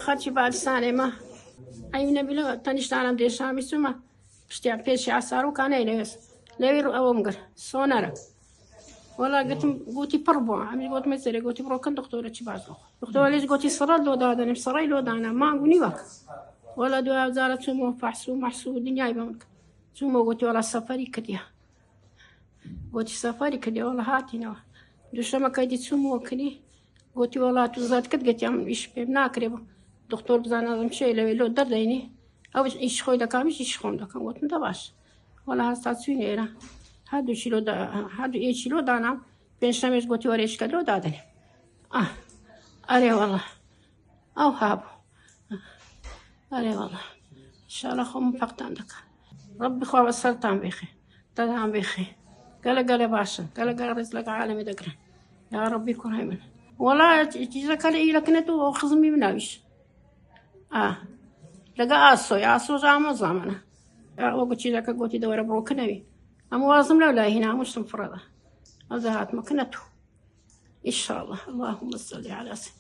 خەرچی بادسانێمە ئەی نەبیلە تەنیشتانم دێشامی چوومە پشتیا پێشی ئاسار و کانەی لەوێست لەوێ ئەوەم گر سۆنەرە وەڵا گوتم گوتی پڕ بووە ئەمی گوتمە سەرێ گوتی بڕۆکەن دکتۆرە چی باش دکتۆر لێش گوتی سڕەت لۆ دادەنێم سڕی لۆ دانا مانگو نیوە وەڵا دوای ئەوزارە چوومەوە فەحسوو مەحسوو دنیای بەم کرد چوومە گوتی وەڵا سەفەری کردیە گوتی سەفەری کردی وەڵا هاتینەوە دووشەمەکەی دی چوومەوە کردی گوتی وەڵا تو زاد کرد گوتی ئەم ئیش پێم ناکرێ بوو دکتۆر بزانم چێ لەوێ لۆ دەردەینی ئەو ئیش خۆی دەکامیش ئیش خۆم دەکەم گوتم دە باش وەڵا هەستا چووین ئێرە هەردوو ئێچی لۆ دانام پێنجشەمێش گوتی وەرێشکە لۆ دادەنێم ئەرێ وەڵا ئەو هابوو ئەرێ وەڵا ئینشاڵڵا خۆم فەقتان دەکەم ڕەبی خوا بەسەرتان بێخێ دەدان بێخێ گەلە گەلە باشن گەلە گەلە ڕێز لەگە عالەمێ دەگرن یا ڕەبی کوڕی من وەڵا چیزەکە لە ئیرەکەنێتەوە خزمی مناویش لەگە ئاسۆی ئاسۆ زامە زامانە وەکو چیزەکە گوتی دەوەرە بڕۆکردنەوی ئەم وازم لەو لای هێنا هەمووشتم فڕەدا ئەوزە هاتمەکەنەتوو إن شاء الله اللهم صل على سيدنا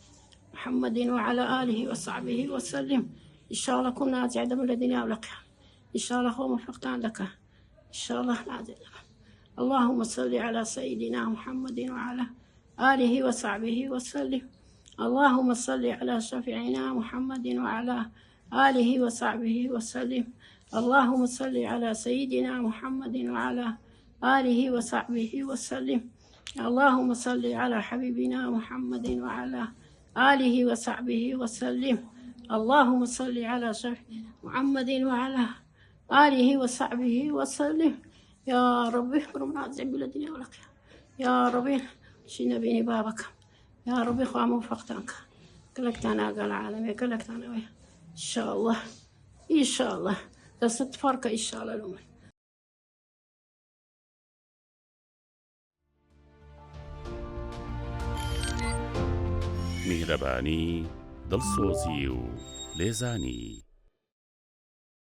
محمد وعلى آله وصحبه وسلم إن شاء الله كنا نتعدى من الدنيا والقيامة إن شاء الله هو فقطان لك إن شاء الله نعزل اللهم صل على سيدنا محمد وعلى آله وصحبه وسلم اللهم صل على شفيعنا محمد وعلى آله وصحبه وسلم اللهم صل على سيدنا محمد وعلى آله وصحبه وسلم اللهم صل على حبيبنا محمد وعلى آله وصحبه وسلم اللهم صل على محمد وعلى آله وصحبه وسلم يا ربي رب العزة بلدنا ولك يا ربي شينا بيني بابك يا ربي خواه موفقتك كلكتنا قال العالم كلكتنا إن شاء الله إن شاء الله تصد فرق إن شاء الله الأمر میهرەبانی دڵسۆزی و لێزانی